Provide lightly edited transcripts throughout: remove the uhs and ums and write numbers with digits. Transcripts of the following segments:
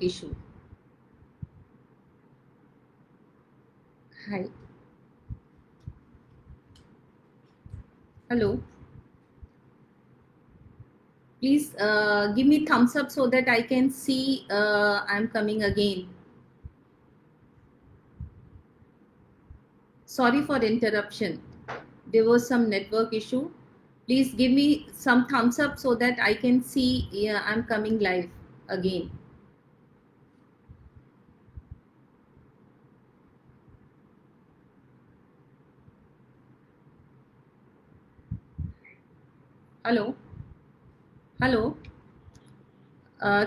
issue. Hi. Hello. Please give me thumbs up so that I can see I'm coming again. Sorry for interruption. There was some network issue. Please give me some thumbs up so that I can see I'm coming live again. Hello. Hello.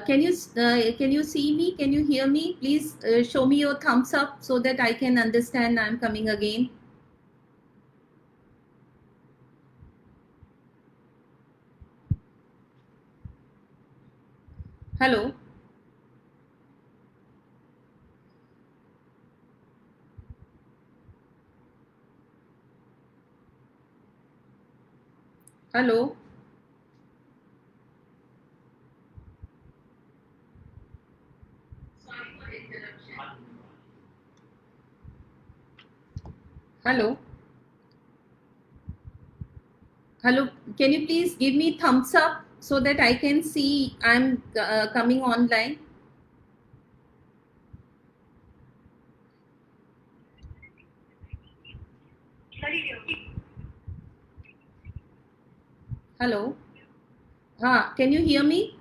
Can you see me? Can you hear me? Please show me your thumbs up so that I can understand I'm coming again. Hello. Hello. Sorry for interruption. Hello. Hello. Can you please give me thumbs up so that I can see I'm coming online? Hello. Can you hear me?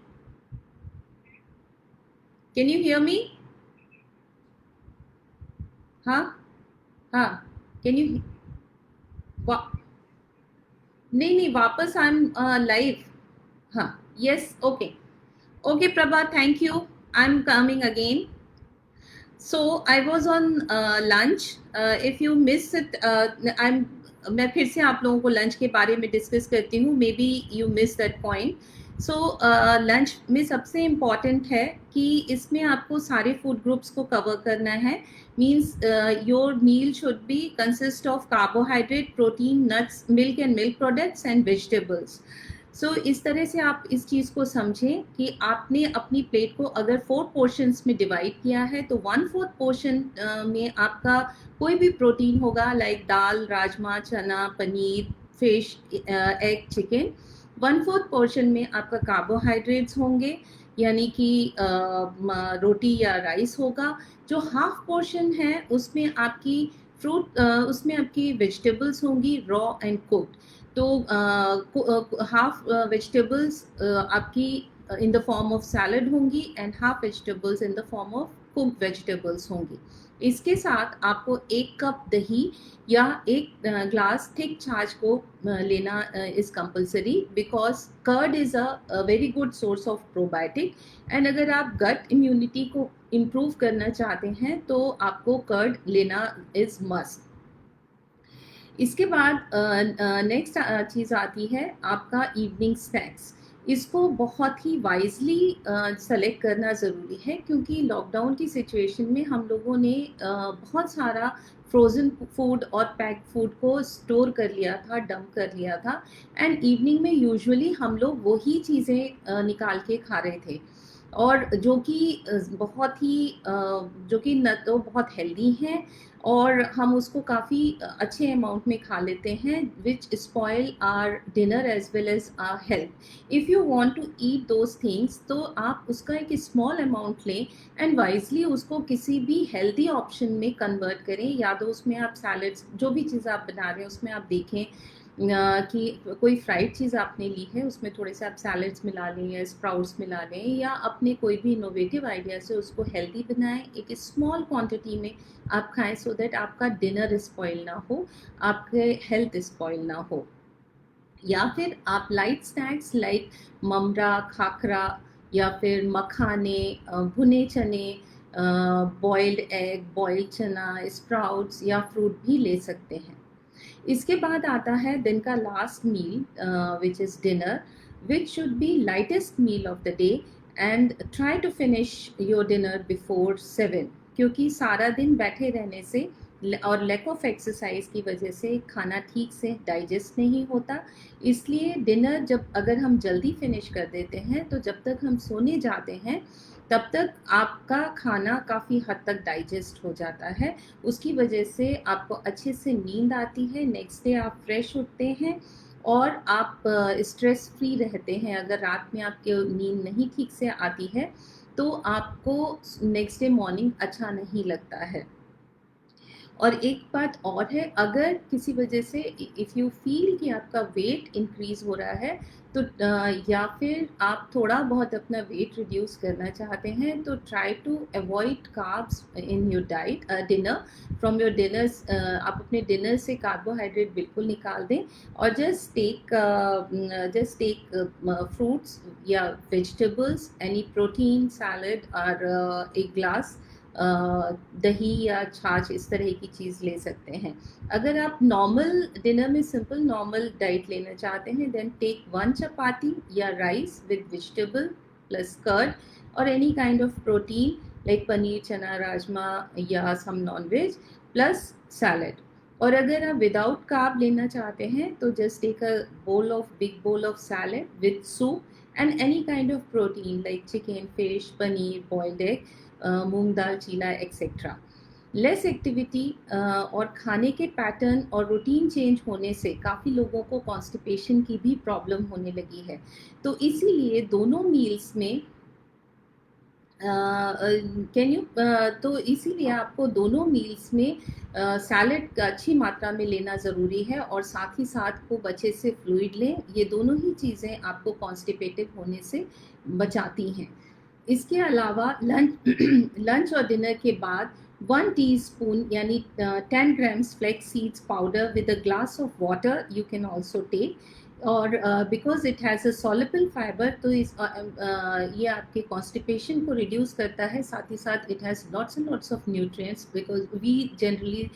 Can you hear me? Can you? नहीं वापस I am live. हाँ. Yes. Okay. Okay, Prabha, thank you. I'm coming again. So I was on lunch. If you miss it, मैं फिर से आप लोगों को lunch के बारे में डिस्कस करती हूँ. May be you miss that point. So lunch में सबसे इम्पॉर्टेंट है कि इसमें आपको सारे फूड ग्रुप्स को कवर करना है. Means your meal should be consist of carbohydrate, protein, nuts, milk and milk products and vegetables. So इस तरह से आप इस चीज़ को समझें कि आपने अपनी प्लेट को अगर 4 पोर्शंस में डिवाइड किया है तो 1/4 पोर्शन में आपका कोई भी प्रोटीन होगा, लाइक दाल, राजमा, चना, paneer, fish, egg, chicken. 1/4 portion में आपका कार्बोहाइड्रेट्स होंगे, यानी कि रोटी या राइस होगा. जो हाफ पोर्शन है उसमें आपकी फ्रूट, उसमें आपकी वेजिटेबल्स होंगी, रॉ एंड कुक्ड. तो हाफ वेजिटेबल्स आपकी in the form of salad होंगी and half vegetables in the form of cooked vegetables होंगी. इसके साथ आपको 1 कप दही या 1 ग्लास थिक छाछ को लेना is compulsory, because curd is a very good source of probiotic. And अगर आप गट इम्यूनिटी को इम्प्रूव करना चाहते हैं तो आपको कर्ड लेना इज़ मस्ट. इसके बाद नेक्स्ट चीज़ आती है आपका इवनिंग स्नैक्स. इसको बहुत ही वाइजली सेलेक्ट करना ज़रूरी है, क्योंकि लॉकडाउन की सिचुएशन में हम लोगों ने बहुत सारा फ्रोज़न फूड और पैक्ड फूड को स्टोर कर लिया था, डंप कर लिया था. एंड इवनिंग में यूजुअली हम लोग वही चीज़ें निकाल के खा रहे थे, और जो कि बहुत ही जो कि न तो बहुत हेल्दी हैं और हम उसको काफ़ी अच्छे अमाउंट में खा लेते हैं, which spoil our dinner as well as our health. If you want to eat those things तो आप उसका एक स्मॉल अमाउंट लें एंड वाइजली उसको किसी भी हेल्दी ऑप्शन में कन्वर्ट करें. या तो उसमें आप सैलड्स, जो भी चीज़ आप बना रहे हैं उसमें आप देखें कि कोई फ्राइड चीज़ आपने ली है, उसमें थोड़े से आप सैलड्स मिला लें या स्प्राउट्स मिला लें, या अपने कोई भी इनोवेटिव आइडिया से उसको हेल्दी बनाएं. एक स्मॉल क्वांटिटी में आप खाएं सो दैट आपका डिनर स्पॉइल ना हो, आपके हेल्थ स्पॉइल ना हो. या फिर आप लाइट स्नैक्स लाइक ममरा, खाखरा, या फिर मखाने, भुने चने, बॉइल्ड एग, बॉइल्ड चना, स्प्राउट्स या फ्रूट भी ले सकते हैं. इसके बाद आता है दिन का last meal, which is dinner, which should be lightest meal of the day. And try to finish your dinner before 7, क्योंकि सारा दिन बैठे रहने से और लैक ऑफ एक्सरसाइज की वजह से खाना ठीक से डाइजेस्ट नहीं होता. इसलिए डिनर जब अगर हम जल्दी फिनिश कर देते हैं तो जब तक हम सोने जाते हैं तब तक आपका खाना काफ़ी हद तक डाइजेस्ट हो जाता है। उसकी वजह से आपको अच्छे से नींद आती है, नेक्स्ट डे आप फ्रेश उठते हैं और आप स्ट्रेस फ्री रहते हैं। अगर रात में आपकी नींद नहीं ठीक से आती है तो आपको नेक्स्ट डे मॉर्निंग अच्छा नहीं लगता है। और एक बात और है, अगर किसी वजह से इफ़ यू फील कि आपका वेट इंक्रीज हो रहा है तो या फिर आप थोड़ा बहुत अपना वेट रिड्यूस करना चाहते हैं तो try to avoid carbs in your diet dinner from your dinners. आप अपने डिनर से कार्बोहाइड्रेट बिल्कुल निकाल दें और जस्ट टेक फ्रूट्स या वेजिटेबल्स, एनी प्रोटीन सैलड और एक ग्लास दही या छाछ इस तरह की चीज़ ले सकते हैं। अगर आप नॉर्मल डिनर में सिंपल नॉर्मल डाइट लेना चाहते हैं देन टेक 1 चपाती या rice with vegetable plus curd और any kind of protein like paneer, chana, rajma या some non veg plus salad. और अगर आप विदाउट कार्ब लेना चाहते हैं तो just take a big bowl of salad with soup and any kind of protein like chicken, fish, paneer, boiled egg, moong dal, cheela etcetera. Less activity और खाने के पैटर्न और रूटीन चेंज होने से काफ़ी लोगों को कॉन्स्टिपेशन की भी प्रॉब्लम होने लगी है। तो इसीलिए दोनों मील्स में तो इसीलिए आपको दोनों मील्स में सैलड अच्छी मात्रा में लेना ज़रूरी है और साथ ही साथ खूब अच्छे से फ्लूइड लें। ये दोनों ही चीज़ें आपको कॉन्स्टिपेटेड होने से बचाती हैं। इसके अलावा लंच और डिनर के बाद 1 टीस्पून यानी 10 grams flax seeds powder with a glass of water you can also take. और because it has a soluble fibre तो ये आपके कॉन्स्टिपेशन को रिड्यूस करता है, साथ ही साथ it has lots and lots of nutrients because we generally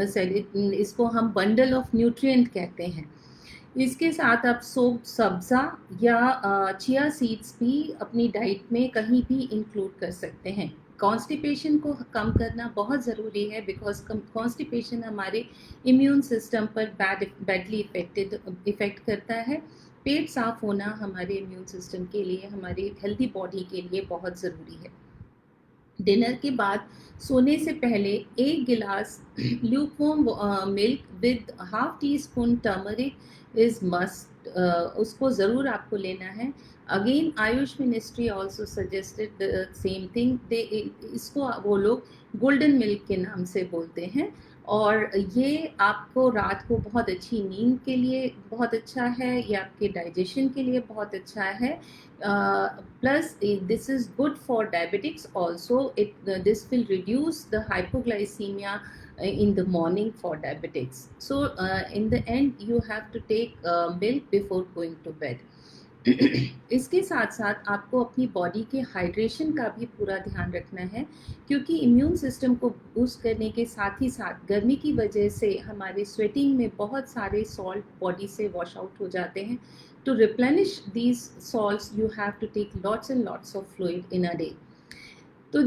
said इसको हम बंडल ऑफ न्यूट्रिएंट कहते हैं। इसके साथ आप सोप सब्ज़ा या चिया सीड्स भी अपनी डाइट में कहीं भी इंक्लूड कर सकते हैं। कॉन्स्टिपेशन को कम करना बहुत ज़रूरी है बिकॉज कॉन्स्टिपेशन हमारे इम्यून सिस्टम पर बैडली इफ़ेक्ट करता है। पेट साफ होना हमारे इम्यून सिस्टम के लिए, हमारी हेल्दी बॉडी के लिए बहुत ज़रूरी है। डिनर के बाद सोने से पहले 1 गिलास lukewarm milk with half tea spoon turmeric is must, उसको ज़रूर आपको लेना है। Again Ayush ministry also suggested the same thing. इसको वो लोग गोल्डन मिल्क के नाम से बोलते हैं और ये आपको रात को बहुत अच्छी नींद के लिए बहुत अच्छा है, ये आपके डाइजेशन के लिए बहुत अच्छा है। Plus this is good for diabetics also. This will reduce the hypoglycemia in the morning for diabetics. So in the end you have to take milk before going to bed. इसके साथ साथ आपको अपनी बॉडी के hydration का भी पूरा ध्यान रखना है क्योंकि इम्यून सिस्टम को बूस्ट करने के साथ ही साथ गर्मी की वजह से हमारे स्वेटिंग में बहुत सारे सॉल्ट बॉडी से वॉश आउट हो जाते हैं। To replenish these salts you have to take lots and lots of fluid in a day. तो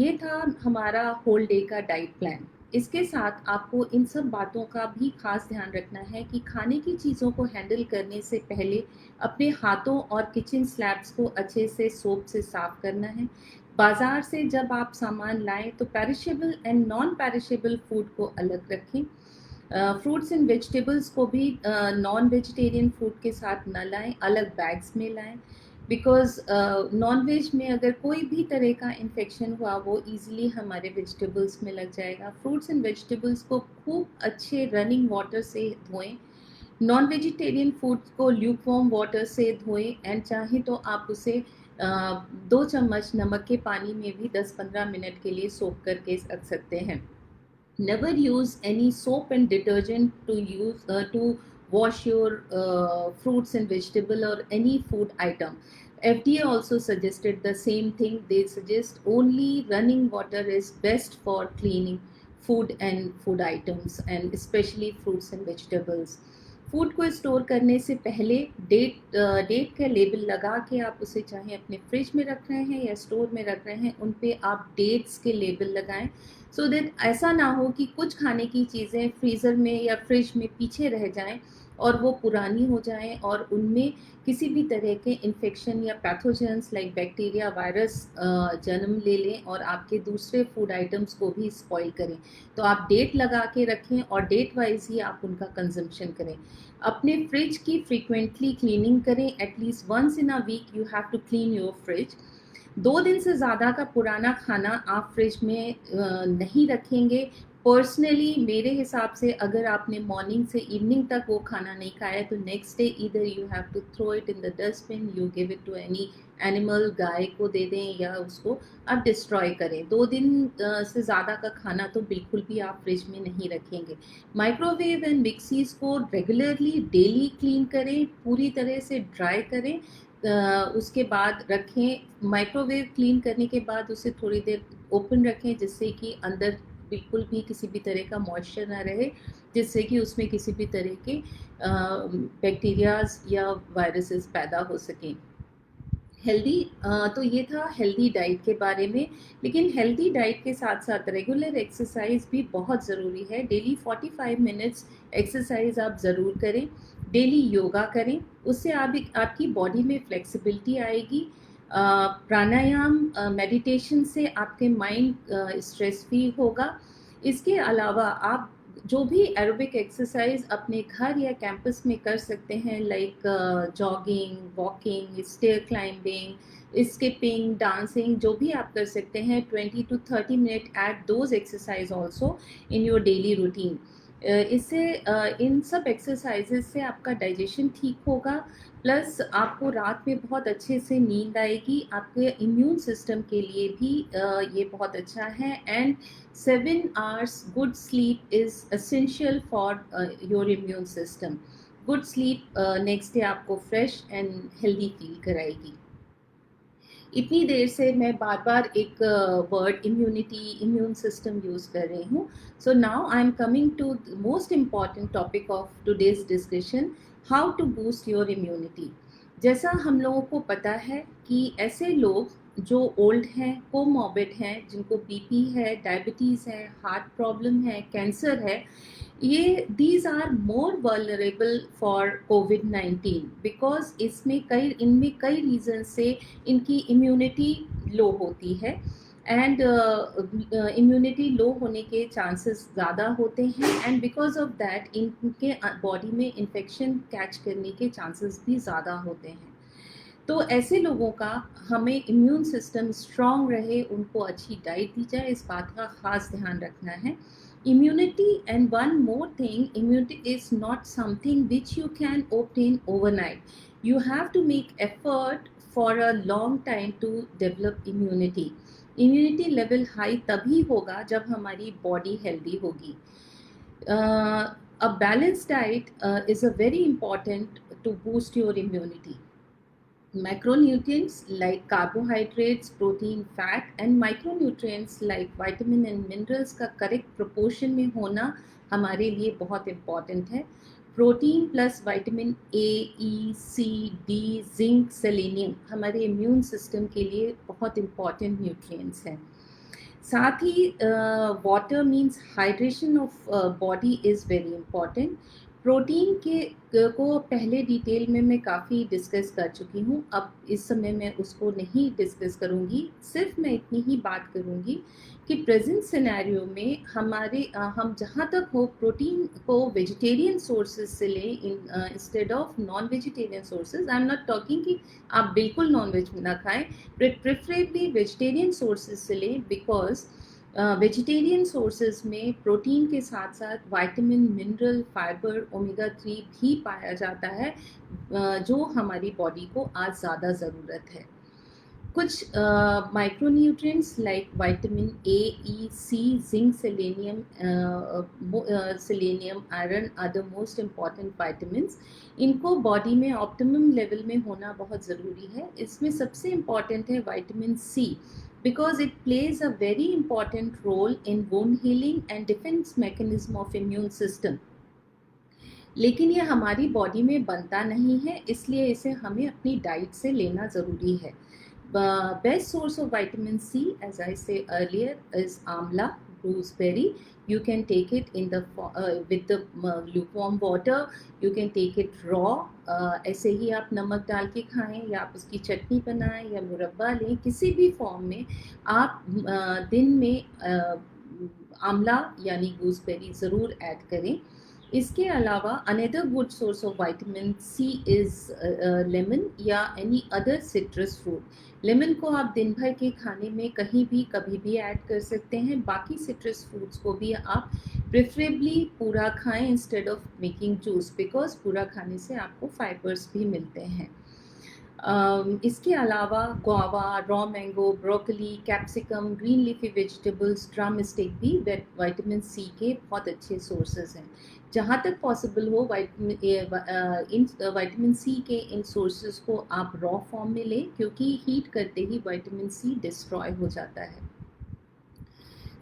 ये था हमारा होल डे का डाइट प्लान। इसके साथ आपको इन सब बातों का भी खास ध्यान रखना है कि खाने की चीज़ों को हैंडल करने से पहले अपने हाथों और किचन स्लैब्स को अच्छे से सोप से साफ़ करना है। बाज़ार से जब आप सामान लाएं तो perishable and non perishable food को अलग रखें। फ्रूट्स एंड वेजिटेबल्स को भी नॉन वेजिटेरियन फूड के साथ न लाएं, अलग बैग्स में लाएं बिकॉज नॉन वेज में अगर कोई भी तरह का इन्फेक्शन हुआ वो इजीली हमारे वेजिटेबल्स में लग जाएगा। फ्रूट्स एंड वेजिटेबल्स को खूब अच्छे रनिंग वाटर से धोएं। नॉन वेजिटेरियन फूड को ल्यूकवार्म वाटर से धोएं एंड चाहे तो आप उसे 2 चम्मच नमक के पानी में भी 10-15 मिनट के लिए सोक करके रख सकते हैं। Never use any soap and detergent to wash your fruits and vegetable or any food item. FDA also suggested the same thing. They suggest only running water is best for cleaning food and food items and especially fruits and vegetables. Food को store करने से पहले date का label लगा के आप उसे चाहे अपने फ्रिज में रख रहे हैं या स्टोर में रख रहे हैं उन पे आप डेट्स के लेबल लगाएं सो दैट ऐसा ना हो कि कुछ खाने की चीज़ें फ्रीज़र में या फ्रिज में पीछे रह जाएं और वो पुरानी हो जाएं और उनमें किसी भी तरह के इन्फेक्शन या पैथोजेंस लाइक बैक्टीरिया वायरस जन्म ले लें और आपके दूसरे फूड आइटम्स को भी स्पॉइल करें। तो आप डेट लगा के रखें और डेट वाइज ही आप उनका कंजम्पशन करें। अपने फ्रिज की फ्रीक्वेंटली क्लीनिंग करें, at least once in a week you have to clean your fridge. 2 दिन से ज़्यादा का पुराना खाना आप फ्रिज में नहीं रखेंगे। पर्सनली मेरे हिसाब से अगर आपने मॉर्निंग से इवनिंग तक वो खाना नहीं खाया तो नेक्स्ट डे इधर you have to throw it in the dustbin, you give it to any animal, गाय को दे दें या उसको आप डिस्ट्रॉय करें। 2 दिन से ज़्यादा का खाना तो बिल्कुल भी आप फ्रिज में नहीं रखेंगे। माइक्रोवेव एंड मिक्सीज को रेगुलरली डेली क्लीन करें, पूरी तरह से ड्राई करें, उसके बाद रखें। माइक्रोवेव क्लीन करने के बाद उसे थोड़ी देर ओपन रखें जिससे कि अंदर बिल्कुल भी किसी भी तरह का मॉइस्चर ना रहे, जिससे कि उसमें किसी भी तरह के बैक्टीरियाज या वायरसेस पैदा हो सकें। हेल्दी तो ये था हेल्दी डाइट के बारे में। लेकिन हेल्दी डाइट के साथ साथ रेगुलर एक्सरसाइज भी बहुत ज़रूरी है। डेली 45 मिनट्स एक्सरसाइज आप ज़रूर करें, डेली योगा करें, उससे आपकी बॉडी में फ्लेक्सिबिलिटी आएगी। प्राणायाम मेडिटेशन से आपके माइंड स्ट्रेस फ्री होगा। इसके अलावा आप जो भी एरोबिक एक्सरसाइज अपने घर या कैंपस में कर सकते हैं, like jogging, walking, stair climbing, skipping, dancing, जो भी आप कर सकते हैं, 20 to 30 minute at those exercise also in your daily routine. इससे इन सब एक्सरसाइजेज से आपका डाइजेशन ठीक होगा, प्लस आपको रात में बहुत अच्छे से नींद आएगी। आपके इम्यून सिस्टम के लिए भी ये बहुत अच्छा है। And 7 hours good sleep is essential for your immune system. Good sleep next day आपको फ्रेश एंड हेल्दी फील कराएगी। इतनी देर से मैं बार बार एक word immunity, immune system use कर रही हूँ। So now I am coming to the most important topic of today's discussion, how to boost your immunity. जैसा हम लोगों को पता है कि ऐसे लोग जो ओल्ड हैं, कोमॉर्बिड हैं, जिनको बीपी है, डायबिटीज़ है, हार्ट प्रॉब्लम है, कैंसर है, ये these are more vulnerable for कोविड-19 बिकॉज इनमें कई रीज़न से इनकी इम्यूनिटी लो होती है। एंड इम्यूनिटी लो होने के चांसेस ज़्यादा होते हैं, एंड बिकॉज ऑफ दैट इनके बॉडी में इन्फेक्शन कैच करने के चांसेस भी ज़्यादा होते हैं। तो ऐसे लोगों का हमें इम्यून सिस्टम स्ट्रॉन्ग रहे, उनको अच्छी डाइट दी जाए, इस बात का ख़ास ध्यान रखना है। Immunity, and one more thing, immunity is not something which you can obtain overnight. You have to make effort for a long time to develop immunity. Immunity level high तभी होगा जब हमारी body healthy होगी. A balanced diet is a very important to boost your immunity. Macronutrients like carbohydrates, protein, fat and micronutrients like vitamin and minerals का correct proportion में होना हमारे लिए बहुत इम्पॉर्टेंट है। Protein plus vitamin A, E, C, D, zinc, selenium हमारे immune system के लिए बहुत इम्पॉर्टेंट न्यूट्रिएंट्स हैं। साथ ही water means hydration of body is very important. Protein को पहले डिटेल में मैं काफ़ी डिस्कस कर चुकी हूँ, अब इस समय मैं उसको नहीं डिस्कस करूँगी। सिर्फ मैं इतनी ही बात करूँगी कि प्रेजेंट सिनेरियो में हम जहाँ तक हो प्रोटीन को वेजिटेरियन सोर्सेज से लें instead of non vegetarian sources. I am not talking कि आप बिल्कुल नॉन वेज ना खाएं, प्रेफरेबली वेजिटेरियन सोर्सेज से लें, बिकॉज वेजिटेरियन सोर्सेज में प्रोटीन के साथ साथ विटामिन, मिनरल, फाइबर, ओमेगा 3 भी पाया जाता है, जो हमारी बॉडी को आज ज़्यादा ज़रूरत है। कुछ micronutrients like vitamin A, E, C, zinc, selenium, iron are the most important vitamins. इनको बॉडी में ऑप्टिमम लेवल में होना बहुत ज़रूरी है। इसमें सबसे इम्पॉर्टेंट है vitamin C, because it plays a very important role in wound healing and defense mechanism of immune system. लेकिन ये हमारी बॉडी में बनता नहीं है, इसलिए इसे हमें अपनी डाइट से लेना ज़रूरी है। Best source of vitamin C, as I say earlier, is amla, gooseberry. You can take it in the with the lukewarm water. You can take it raw. ऐसे ही आप नमक डाल के खाएं, या आप उसकी चटनी बनाएं, या मुरब्बा लें, किसी भी फॉर्म में आप दिन में आंवला यानी गूसबेरी ज़रूर ऐड करें। इसके अलावा another good source of vitamin C is lemon या any other citrus fruit. Lemon को आप दिन भर के खाने में कहीं भी कभी भी ऐड कर सकते हैं। बाकी सिट्रस फ्रूट्स को भी आप प्रेफरेबली पूरा खाएं instead of making juice, because पूरा खाने से आपको फाइबर्स भी मिलते हैं। इसके अलावा guava, raw mango, broccoli, capsicum, green leafy vegetables, drum stick भी विटामिन सी के बहुत अच्छे सोर्सेज हैं। जहाँ तक पॉसिबल हो विटामिन सी के इन सोर्सेज को आप रॉ फॉर्म में लें, क्योंकि हीट करते ही विटामिन सी डिस्ट्रॉय हो जाता है।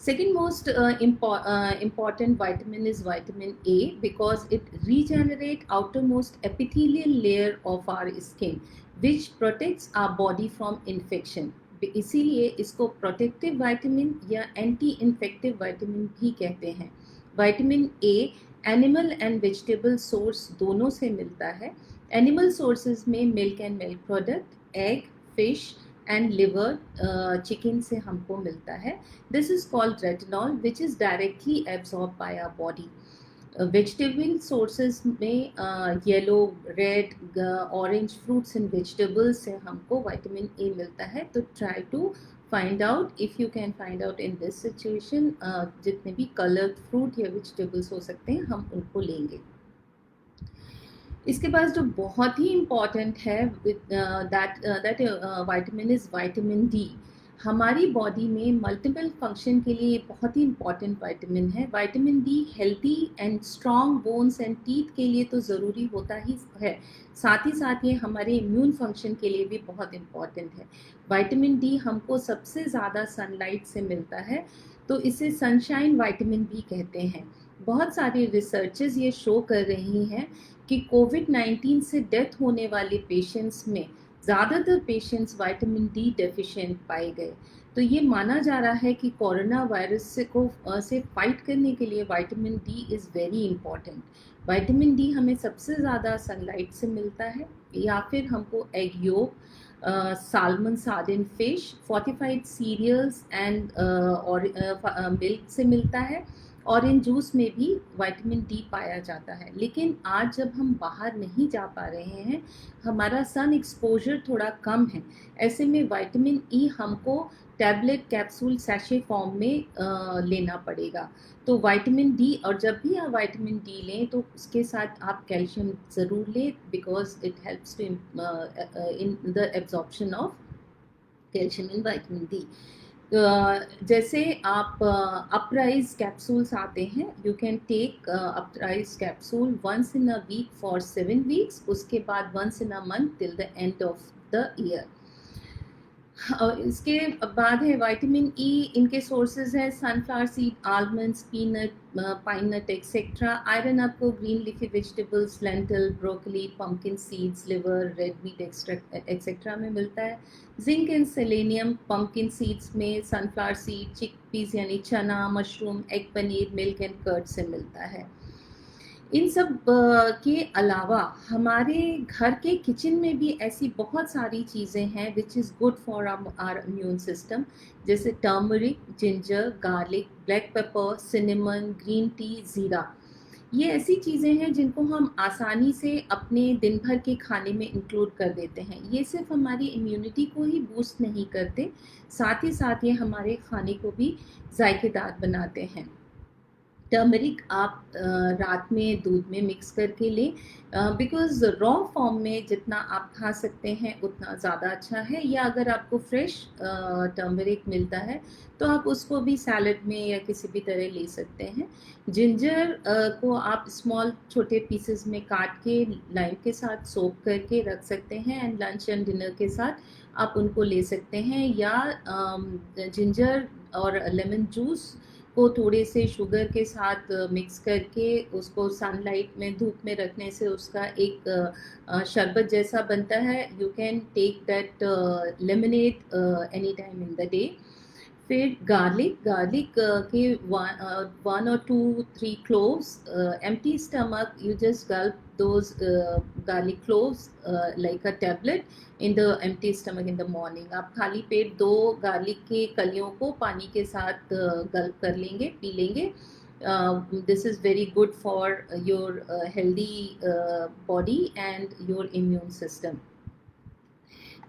Second most important vitamin is vitamin A, because it regenerates outermost epithelial layer of our skin, which protects our body from infection. इसीलिए इसको प्रोटेक्टिव विटामिन या एंटी इन्फेक्टिव विटामिन भी कहते हैं। Vitamin A animal and vegetable source दोनों से मिलता है। एनिमल सोर्सेज में milk and milk product, egg, fish and liver, chicken से हमको मिलता है। This is called retinol which is directly absorb by our body. Vegetable sources में yellow, red, orange fruits and vegetables से हमको विटामिन ए मिलता है। तो try to find out, if you can find out in this situation, जितने भी coloured fruit या vegetables हो सकते हैं हम उनको लेंगे। इसके पास जो बहुत ही इम्पॉर्टेंट है that vitamin is vitamin D. हमारी बॉडी में मल्टीपल फंक्शन के लिए बहुत ही इम्पॉर्टेंट विटामिन है। Vitamin D healthy and strong bones and teeth के लिए तो ज़रूरी होता ही है, साथ ही साथ ये हमारे इम्यून फंक्शन के लिए भी बहुत इम्पॉर्टेंट है। विटामिन डी हमको सबसे ज़्यादा सनलाइट से मिलता है, तो इसे सनशाइन विटामिन भी कहते हैं। बहुत सारी रिसर्चेज ये शो कर रही हैं कि कोविड-19 से डेथ होने वाले पेशेंट्स में ज़्यादातर पेशेंट्स विटामिन डी डेफिशिएंट पाए गए। तो ये माना जा रहा है कि कोरोना वायरस से फाइट करने के लिए vitamin D is very important. Vitamin D हमें सबसे ज़्यादा सनलाइट से मिलता है, या फिर हमको egg yolk, salmon, sardine fish, fortified cereals and और मिल्क से मिलता है। ऑरेंज जूस में भी विटामिन डी पाया जाता है। लेकिन आज जब हम बाहर नहीं जा पा रहे हैं, हमारा सन एक्सपोजर थोड़ा कम है, ऐसे में विटामिन ई हमको टैबलेट, कैप्सूल, सैशे फॉर्म में लेना पड़ेगा। तो विटामिन डी, और जब भी आप विटामिन डी लें तो उसके साथ आप कैल्शियम ज़रूर लें, because it helps to in the absorption of calcium in vitamin D. जैसे आप अपराइज कैप्सूल्स आते हैं, you can take Uprise capsule once in a week for 7 weeks, उसके बाद once in a month till the end of the year. इसके बाद है vitamin E, इनके सोर्सेज हैं sunflower seed, almonds, peanut, pine nut etcetera. Iron आपको green leafy vegetables, lentil, broccoli, pumpkin seeds, liver, red meat etcetera में मिलता है। Zinc and selenium pumpkin seeds में, सनफ्लावर सीड, चिकपीस यानी चना, mushroom, egg, paneer, milk and curd से मिलता है। इन सब के अलावा हमारे घर के किचन में भी ऐसी बहुत सारी चीज़ें हैं which is good for our immune system, जैसे turmeric, ginger, garlic, black pepper, cinnamon, green tea, jeera. ये ऐसी चीज़ें हैं जिनको हम आसानी से अपने दिन भर के खाने में इंक्लूड कर देते हैं। ये सिर्फ हमारी इम्यूनिटी को ही बूस्ट नहीं करते, साथ ही साथ ये हमारे खाने को भी जायकेदार बनाते हैं। टर्मरिक आप रात में दूध में मिक्स करके लें, बिकॉज़ रॉ फॉर्म में जितना आप खा सकते हैं उतना ज़्यादा अच्छा है, या अगर आपको फ्रेश टर्मरिक मिलता है तो आप उसको भी सैलड में या किसी भी तरह ले सकते हैं। जिंजर को आप स्मॉल छोटे पीसेस में काट के लाइम के साथ सोक करके रख सकते हैं, एंड लंच एंड डिनर के साथ आप उनको ले सकते हैं। या जिंजर और लेमन जूस को थोड़े से शुगर के साथ मिक्स करके उसको सनलाइट में, धूप में रखने से उसका एक शरबत जैसा बनता है। You can take that lemonade any time in the day. फिर गार्लिक के 1 or 2 3 cloves, empty stomach you just gulp those garlic cloves like a tablet in the empty stomach in the morning. आप खाली पेट 2 garlic के कलियों को पानी के साथ गल्प कर लेंगे, पी लेंगे. This is very good for your healthy body and your immune system.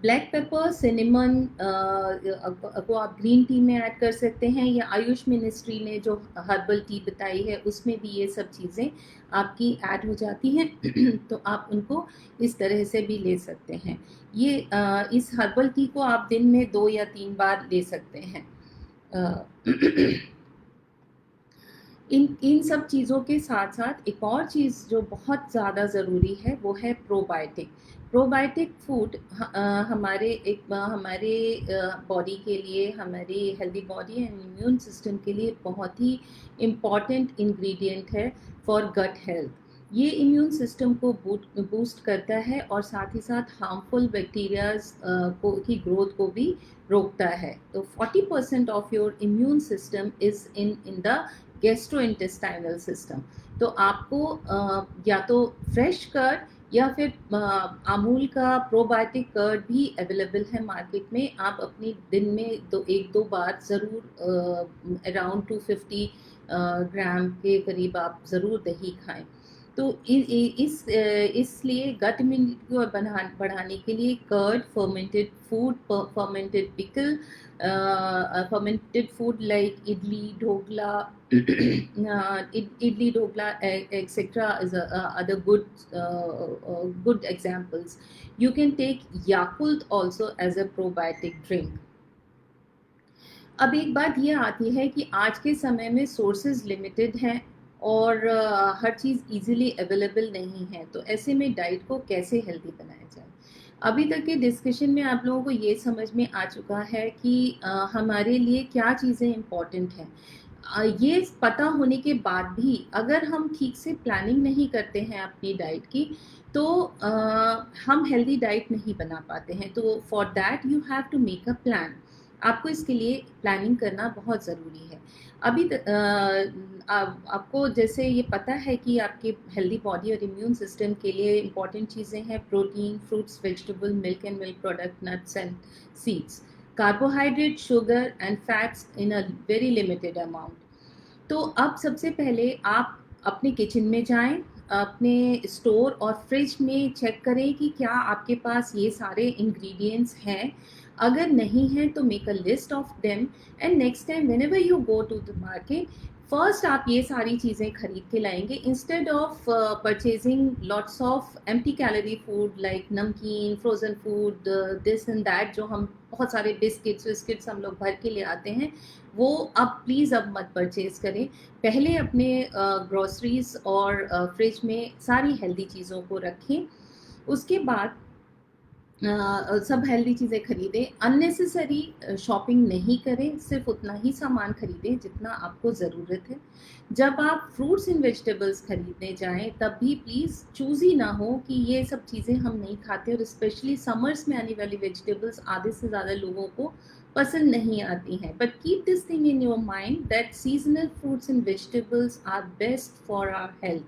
Black pepper, cinnamon को आप ग्रीन टी में ऐड कर सकते हैं, या आयुष मिनिस्ट्री ने जो हर्बल टी बताई है उसमें भी ये सब चीज़ें आपकी ऐड हो जाती हैं. तो आप उनको इस तरह से भी ले सकते हैं. ये इस हर्बल टी को आप दिन में 2 या 3 बार ले सकते हैं. इन सब चीज़ों के साथ साथ एक और चीज़ जो बहुत ज़्यादा ज़रूरी है वो है प्रोबायोटिक. प्रोबायोटिक फूड हमारे बॉडी के लिए, हमारी healthy body and immune system के लिए बहुत ही इम्पॉर्टेंट इंग्रेडिएंट है फॉर गट हेल्थ. ये इम्यून सिस्टम को बूस्ट करता है और साथ ही साथ हार्मफुल बैक्टीरियाज की ग्रोथ को भी रोकता है. तो 40% of your immune system is in the gastrointestinal system. तो आपको या तो फ्रेश कर्ड या फिर अमूल का प्रोबायोटिक कर्ड भी अवेलेबल है मार्केट में. आप अपनी दिन में 1-2 बार ज़रूर अराउंड 250 ग्राम के करीब आप ज़रूर दही खाएं. तो इसलिए गट इम्यूनिटी को बढ़ाने के लिए curd, fermented food, fermented pickle, fermented food like idli, dhokla, etc. is other good examples. You can take Yakult also as a probiotic drink. अब एक बात ये आती है कि आज के समय में सोर्सेज लिमिटेड हैं और हर चीज़ इजीली अवेलेबल नहीं है. तो ऐसे में डाइट को कैसे हेल्दी बनाया जाए. अभी तक के डिस्कशन में आप लोगों को ये समझ में आ चुका है कि हमारे लिए क्या चीज़ें इम्पॉर्टेंट हैं. ये पता होने के बाद भी अगर हम ठीक से प्लानिंग नहीं करते हैं अपनी डाइट की तो हम हेल्दी डाइट नहीं बना पाते हैं. तो for that you have to make a plan. आपको इसके लिए प्लानिंग करना बहुत ज़रूरी है. अभी आपको जैसे ये पता है कि आपके हेल्दी बॉडी और इम्यून सिस्टम के लिए इम्पॉर्टेंट चीज़ें हैं protein, fruits, vegetable, milk and milk product, nuts and seeds, carbohydrate, sugar and fats in a very limited amount. तो अब सबसे पहले आप अपने किचन में जाएं, अपने स्टोर और फ्रिज में चेक करें कि क्या आपके पास ये सारे इंग्रेडिएंट्स हैं. अगर नहीं है तो make a list of them and next time whenever you go to the market first आप ये सारी चीज़ें खरीद के लाएंगे instead of purchasing lots of empty calorie food like namkeen, frozen food, this and that. जो हम बहुत सारे बिस्किट्स हम लोग भर के ले आते हैं वो अब प्लीज़ अब मत परचेज़ करें. पहले अपने ग्रोसरीज और फ्रिज में सारी हेल्दी चीज़ों को रखें. उसके बाद सब हेल्दी चीज़ें खरीदें. अननेसेसरी शॉपिंग नहीं करें, सिर्फ उतना ही सामान खरीदें जितना आपको ज़रूरत है. जब आप फ्रूट्स एंड वेजिटेबल्स खरीदने जाएं तब भी प्लीज़ चूज़ी ना हो कि ये सब चीज़ें हम नहीं खाते. और स्पेशली समर्स में आने वाली वेजिटेबल्स आधे से ज़्यादा लोगों को पसंद नहीं आती हैं. But keep this thing in your mind that seasonal fruits and vegetables are best for our health.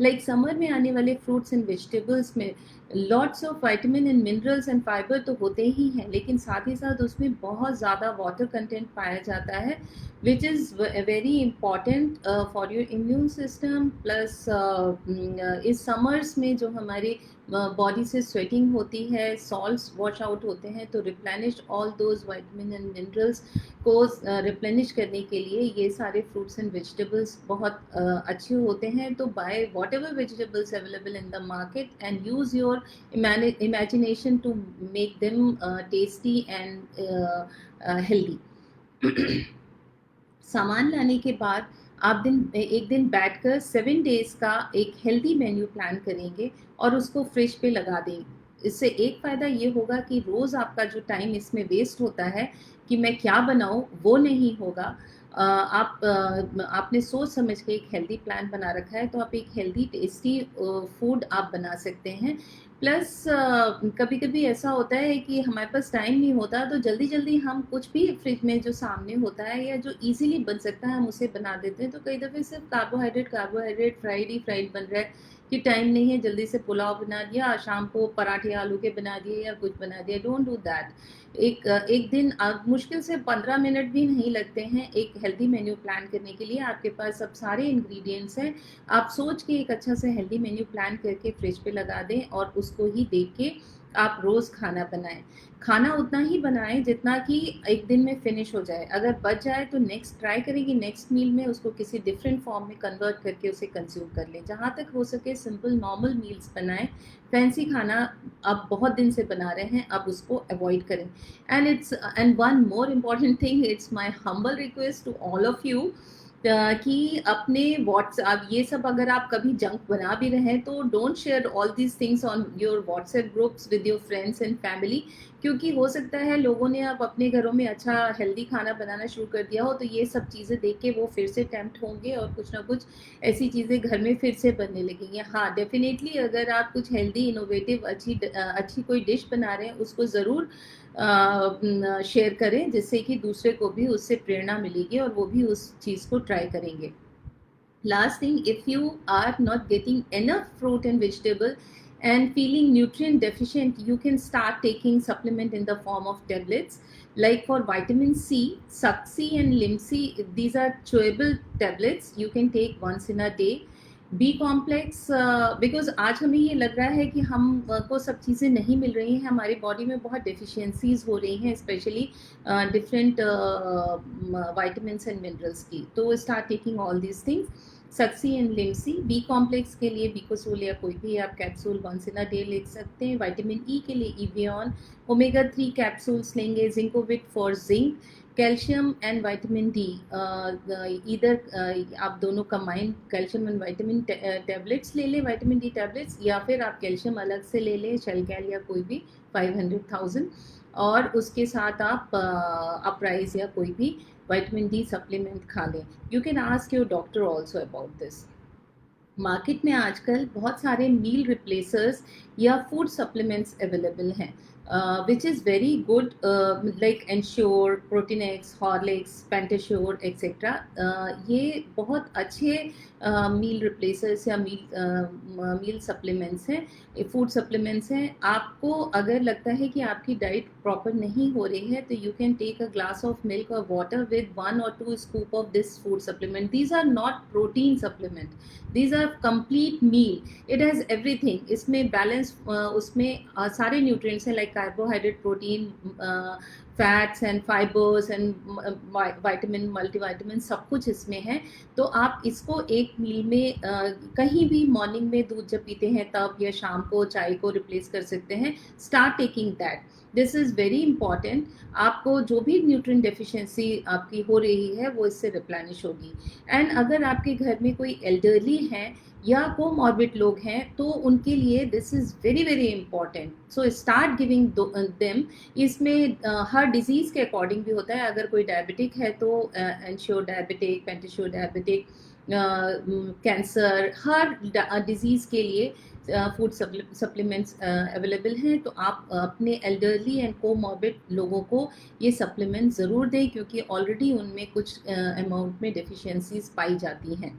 Like summer में आने वाले फ्रूट्स एंड वेजिटेबल्स में lots of vitamin and minerals and fibre तो होते ही हैं लेकिन साथ ही साथ उसमें बहुत ज़्यादा वाटर कंटेंट पाया जाता है विच is very important for your immune system. Plus इस समर्स में जो हमारे बॉडी से स्वेटिंग होती है, सॉल्ट्स वॉश आउट होते हैं, तो replenish all those vitamin and minerals को रिप्लेनिश करने के लिए ये सारे फ्रूट्स एंड वेजिटेबल्स बहुत अच्छे होते हैं. तो by what ever vegetables available in the market and use your imagination to make them tasty and healthy. सामान लाने के बाद आप एक दिन बैठकर 7 डेज़ का एक हेल्दी मेन्यू प्लान करेंगे और उसको फ्रिज पे लगा देंगे. इससे एक फ़ायदा ये होगा कि रोज़ आपका जो टाइम इसमें वेस्ट होता है कि मैं क्या बनाऊँ वो नहीं होगा. आपने सोच समझ के एक हेल्दी प्लान बना रखा है, तो आप एक हेल्दी टेस्टी फूड आप बना सकते हैं। प्लस कभी कभी ऐसा होता है कि हमारे पास टाइम नहीं होता, तो जल्दी जल्दी हम कुछ भी फ्रिज में जो सामने होता है या जो इजीली बन सकता है हम उसे बना देते हैं। तो कई दफ़े सिर्फ कार्बोहाइड्रेट कार्बोहाइड्रेट फ्राइड ही फ्राइड बन रहा है कि टाइम नहीं है, जल्दी से पुलाव बना दिया, शाम को पराठे आलू के बना दिए या कुछ बना दिया। Don't do that. एक दिन मुश्किल से 15 मिनट भी नहीं लगते हैं एक हेल्दी मेन्यू प्लान करने के लिए। आपके पास सब सारे इंग्रेडिएंट्स हैं, आप सोच के एक अच्छा सा हेल्दी मेन्यू प्लान करके फ्रिज पे लगा दें और उसको ही देख के आप रोज़ खाना बनाएं। खाना उतना ही बनाएं जितना कि एक दिन में फिनिश हो जाए। अगर बच जाए तो नेक्स्ट ट्राई करें कि नेक्स्ट मील में उसको किसी डिफरेंट फॉर्म में कन्वर्ट करके उसे कंज्यूम कर लें। जहाँ तक हो सके सिंपल नॉर्मल मील्स बनाएं। फैंसी खाना आप बहुत दिन से बना रहे हैं, आप उसको अवॉइड करें। And one more important thing, it's my humble request to all of you कि अपने व्हाट्सएप, ये सब अगर आप कभी जंक बना भी रहे हैं तो don't share all these things on your WhatsApp groups with your friends and family. क्योंकि हो सकता है लोगों ने अब अपने घरों में अच्छा हेल्दी खाना बनाना शुरू कर दिया हो, तो ये सब चीज़ें देख के वो फिर से टेम्प्ट होंगे और कुछ ना कुछ ऐसी चीज़ें घर में फिर से बनने लगेंगी। हाँ, डेफिनेटली अगर आप कुछ हेल्दी इनोवेटिव अच्छी कोई डिश बना रहे हैं, उसको ज़रूर शेयर करें, जिससे कि दूसरे को भी उससे प्रेरणा मिलेगी और वो भी उस चीज़ को ट्राई करेंगे। Last thing, if you are not getting enough fruit and vegetable and feeling nutrient deficient, you can start taking supplement in the form of tablets. Like for vitamin C, Saxi and Limsi, these are chewable tablets you can take once in a day. B complex, because आज हमें ये लग रहा है कि हम को सब चीज़ें नहीं मिल रही हैं, हमारी बॉडी में बहुत डेफिशिएंसीज हो रही हैं, specially different vitamins and minerals की। तो start taking all these things. Suckcee and Limcee. B complex के लिए बीकोसोल या कोई भी आप capsule once in a day ले सकते हैं। विटामिन ई के लिए इवियन। ओमेगा 3 कैप्सूल्स लेंगे। Zincovit for zinc. Calcium and vitamin D, इधर आप दोनों combined calcium and vitamin tablets ले लें, विटामिन डी टैबलेट्स, या फिर आप कैल्शियम अलग से ले लें, शेलकैल या कोई भी 500,000, और उसके साथ आप अपराइज या कोई भी विटामिन डी सप्लीमेंट खा लें। You can ask your doctor also about this. Market में आजकल बहुत सारे मील रिप्लेसर्स या फूड सप्लीमेंट्स अवेलेबल हैं, which is very good, like Ensure, Protinex, Horlicks, Pentasure etcetera. ये बहुत अच्छे मील रिप्लेसर्स या मील सप्लीमेंट्स हैं, फूड सप्लीमेंट्स हैं। आपको अगर लगता है कि आपकी डाइट प्रॉपर नहीं हो रही है, तो you can take a glass of milk और water with 1 or 2 scoop of this food supplement. These are not protein supplement, these are complete meal, it has everything, इसमें बैलेंस, उसमें सारे न्यूट्रिएंट्स हैं, like carbohydrate, protein, fats and fibres and vitamin, multivitamin, सब कुछ इसमें है। तो आप इसको एक मील में कहीं भी मॉर्निंग में दूध जब पीते हैं तब, या शाम को चाय को रिप्लेस कर सकते हैं। Start taking that, this is very important. आपको जो भी न्यूट्रिएंट डेफिशिएंसी आपकी हो रही है वो इससे रिप्लेनिश होगी। एंड अगर आपके घर में कोई एल्डरली हैं या कोमॉर्बिड लोग हैं, तो उनके लिए this is very very important. So start giving them. इसमें हर डिजीज़ के अकॉर्डिंग भी होता है। अगर कोई डायबिटिक है तो एंश्योर डायबिटिक, पेंटाश्योर डायबिटिक, कैंसर, हर डिजीज़ के लिए फूड सप्लीमेंट्स अवेलेबल हैं। तो आप अपने एल्डरली एंड कोमॉर्बिड लोगों को ये सप्लीमेंट ज़रूर दें, क्योंकि ऑलरेडी उनमें कुछ अमाउंट में डेफिशिएंसीज पाई जाती हैं।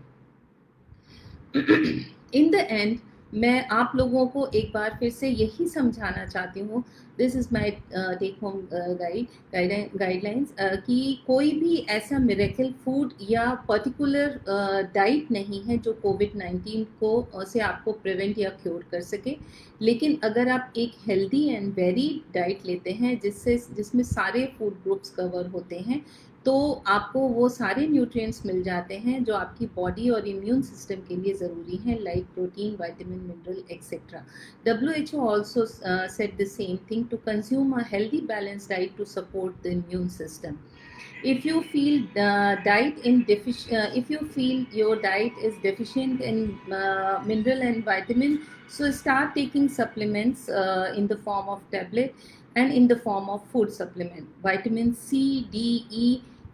इन द एंड मैं आप लोगों को एक बार फिर से यही समझाना चाहती हूँ, this is my take home guidelines, कि कोई भी ऐसा मिरेकल फूड या पर्टिकुलर डाइट नहीं है जो कोविड-19 को से आपको प्रिवेंट या क्योर कर सके। लेकिन अगर आप एक हेल्दी एंड वेरी डाइट लेते हैं जिसमें सारे फूड ग्रुप्स कवर होते हैं, तो आपको वो सारे न्यूट्रिएंट्स मिल जाते हैं जो आपकी बॉडी और इम्यून सिस्टम के लिए ज़रूरी हैं, like protein, vitamin, mineral etcetera. WHO also said the same thing, to consume a healthy balanced diet to support the immune system. If you feel if you feel your diet is deficient in mineral and vitamin, so start taking supplements in the form of tablet and in the form of food supplement. Vitamin C, D, E,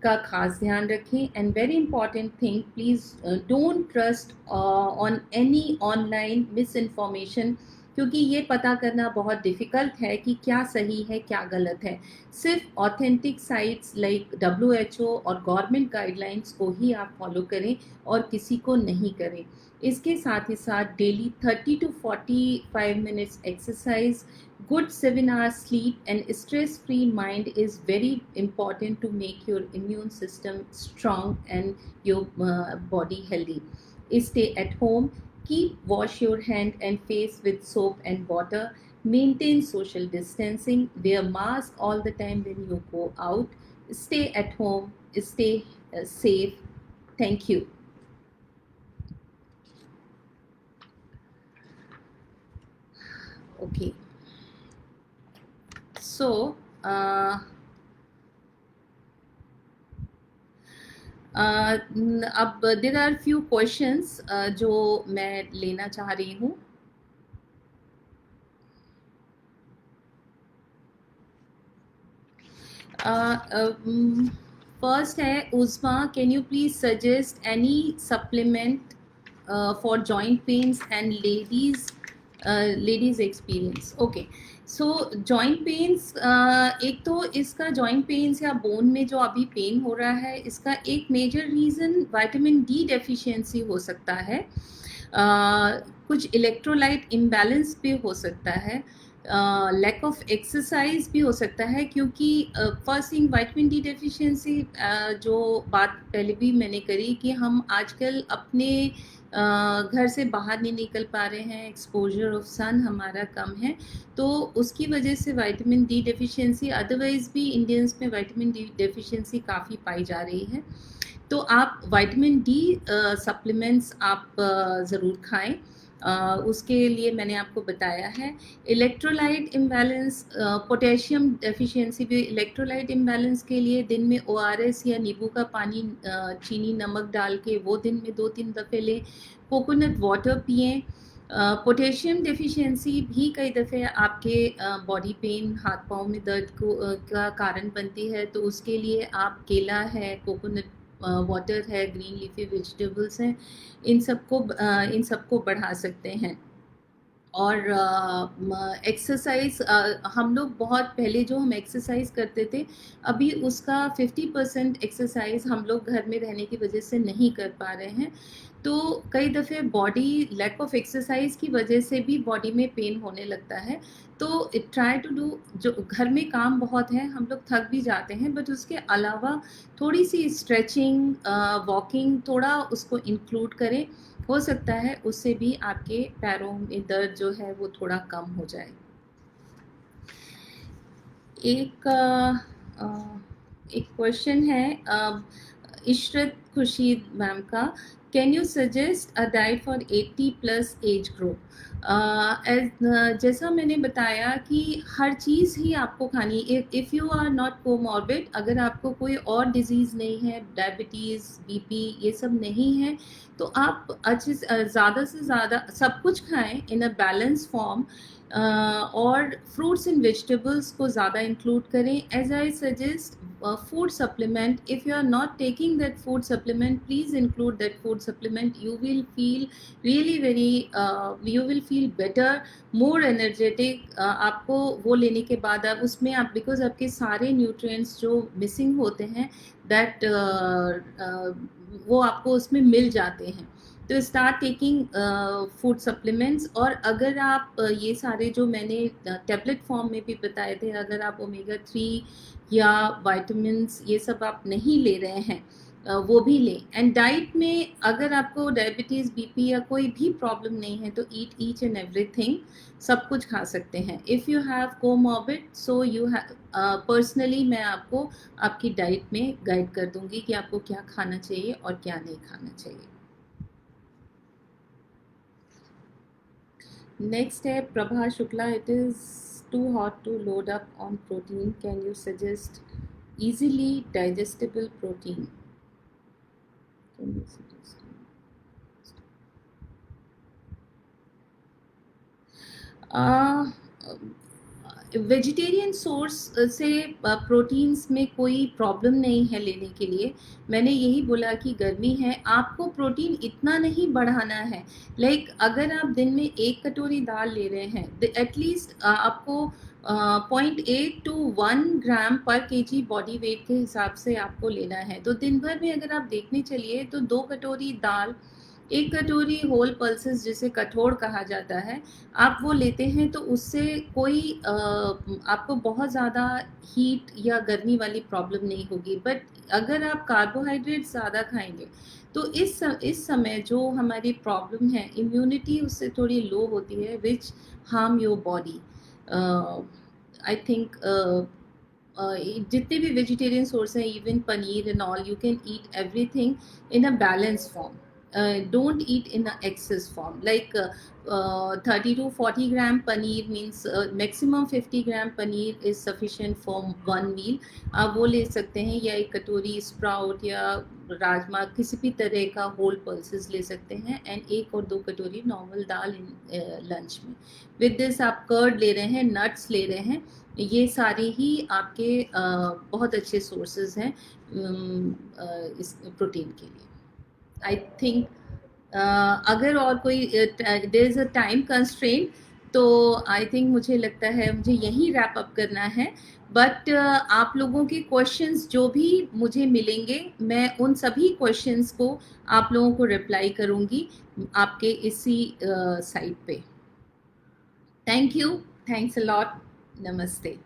का खास ध्यान रखें। And very important thing, please don't trust on any online miss information, क्योंकि ये पता करना बहुत difficult है कि क्या सही है क्या गलत है। सिर्फ ऑथेंटिक साइट्स लाइक WHO और गवर्नमेंट गाइडलाइंस को ही आप फॉलो करें और किसी को नहीं करें। इसके साथ ही साथ daily 30 to 45 minutes exercise, good 7 hours sleep and stress free mind is very important to make your immune system strong and your body healthy. Stay at home, keep wash your hand and face with soap and water, maintain social distancing, wear mask all the time when you go out, stay at home, stay safe. Thank you. Okay, so अब there are few questions जो मैं लेना चाह रही हूँ। First है उस्मा, can you please suggest any supplement for joint pains and ladies experience. Okay, so joint pains, एक तो इसका जॉइंट पेन्स या बोन में जो अभी पेन हो रहा है, इसका एक major reason vitamin D deficiency हो सकता है। कुछ इलेक्ट्रोलाइट इम्बैलेंस भी हो सकता है, लैक ऑफ एक्सरसाइज भी हो सकता है, क्योंकि first thing vitamin D deficiency, जो बात पहले भी मैंने करी कि हम आजकल अपने घर से बाहर नहीं निकल पा रहे हैं, एक्सपोजर ऑफ सन हमारा कम है, तो उसकी वजह से विटामिन डी डेफिशिएंसी, अदरवाइज भी इंडियंस में विटामिन डी डेफिशिएंसी काफ़ी पाई जा रही है। तो आप विटामिन डी सप्लीमेंट्स आप ज़रूर खाएं। उसके लिए मैंने आपको बताया है। इलेक्ट्रोलाइट इम्बैलेंस, पोटेशियम डेफिशिएंसी भी, इलेक्ट्रोलाइट इम्बैलेंस के लिए दिन में ORS या नींबू का पानी चीनी नमक डाल के वो दिन में 2-3 दफ़े लें। कोकोनट वाटर पिएं। पोटेशियम डेफिशिएंसी भी कई दफ़े आपके बॉडी पेन, हाथ पाँव में दर्द को का कारण बनती है, तो उसके लिए आप केला है, कोकोनट वाटर है, ग्रीन लीफी वेजिटेबल्स हैं, इन सबको बढ़ा सकते हैं। और एक्सरसाइज, हम लोग बहुत पहले जो हम एक्सरसाइज करते थे, अभी उसका 50% एक्सरसाइज हम लोग घर में रहने की वजह से नहीं कर पा रहे हैं। तो कई दफ़े बॉडी लैक ऑफ एक्सरसाइज की वजह से भी बॉडी में पेन होने लगता है। तो ट्राई टू डू, जो घर में काम बहुत है, हम लोग थक भी जाते हैं, बट उसके अलावा थोड़ी सी स्ट्रेचिंग, वॉकिंग, थोड़ा उसको इंक्लूड करें। हो सकता है उससे भी आपके पैरों में दर्द जो है वो थोड़ा कम हो जाए। एक क्वेश्चन है इशरत खुर्शीद मैम का, can you suggest a diet for 80+ age group. जैसा मैंने बताया कि हर चीज़ ही आपको खानी, if you are not comorbid, अगर आपको कोई और डिजीज़ नहीं है, डायबिटीज़, बीपी ये सब नहीं है, तो आप अच्छे ज़्यादा से ज़्यादा सब कुछ खाएं इन अ बैलेंस फॉर्म, और फ्रूट्स एंड वेजिटेबल्स को ज़्यादा इंक्लूड करें। As I suggest food supplement, if you are not taking that food supplement, please include that food supplement. You will feel really very you will feel better, more energetic. आपको वो लेने के बाद आप उसमें आप, बिकॉज आपके सारे न्यूट्रिएंट्स जो मिसिंग होते हैं, दैट वो आपको उसमें मिल जाते हैं। तो स्टार्ट टेकिंग फूड सप्लीमेंट्स। और अगर आप ये सारे जो मैंने टेबलेट फॉर्म में भी बताए थे, अगर आप ओमेगा 3 या विटामिन्स ये सब आप नहीं ले रहे हैं, वो भी लें। एंड डाइट में अगर आपको डायबिटीज़, बीपी या कोई भी प्रॉब्लम नहीं है, तो ईट ईच एंड एवरीथिंग, सब कुछ खा सकते हैं। If you have comorbid, so you have, personally मैं आपको आपकी डाइट में गाइड कर दूंगी कि आपको क्या खाना चाहिए और क्या नहीं खाना चाहिए। नेक्स्ट है Prabha Shukla, it is too hot to load up on protein, can you suggest easily digestible protein? Can you suggest? Vegetarian source से प्रोटीन्स में कोई प्रॉब्लम नहीं है लेने के लिए। मैंने यही बोला कि गर्मी है, आपको प्रोटीन इतना नहीं बढ़ाना है। लाइक अगर आप दिन में 1 कटोरी दाल ले रहे हैं, एटलीस्ट आपको 0.8 to 1 ग्राम पर केजी बॉडी वेट के हिसाब से आपको लेना है। तो दिन भर में अगर आप देखने चलिए तो 2 कटोरी दाल, 1 कटोरी होल पल्सेस जिसे कठोर कहा जाता है, आप वो लेते हैं तो उससे कोई आपको बहुत ज़्यादा हीट या गर्मी वाली प्रॉब्लम नहीं होगी। बट अगर आप कार्बोहाइड्रेट ज़्यादा खाएंगे तो इस समय जो हमारी प्रॉब्लम है, इम्यूनिटी उससे थोड़ी लो होती है, which harm your body. I think जितने भी वेजिटेरियन सोर्स हैं, even paneer and all, you can eat everything in a balance form. Don't eat in an excess form, like 30 to 40 gram paneer means maximum 50 gram paneer is sufficient for one meal. आप वो ले सकते हैं, या 1 कटोरी sprout या राजमा किसी भी तरह का होल पल्सेस ले सकते हैं, एंड 1 और 2 कटोरी नॉर्मल दाल लंच में। विद दिस आप कर्ड ले रहे हैं, नट्स ले रहे हैं, ये सारे ही आपके बहुत अच्छे सोर्सेज हैं इस प्रोटीन के लिए। आई थिंक अगर और कोई there is a time constraint, तो आई थिंक मुझे लगता है मुझे यहीं रैप अप करना है। बट आप लोगों के क्वेश्चंस जो भी मुझे मिलेंगे, मैं उन सभी क्वेश्चंस को आप लोगों को रिप्लाई करूँगी आपके इसी साइट पे। Thank you, thanks a lot, नमस्ते।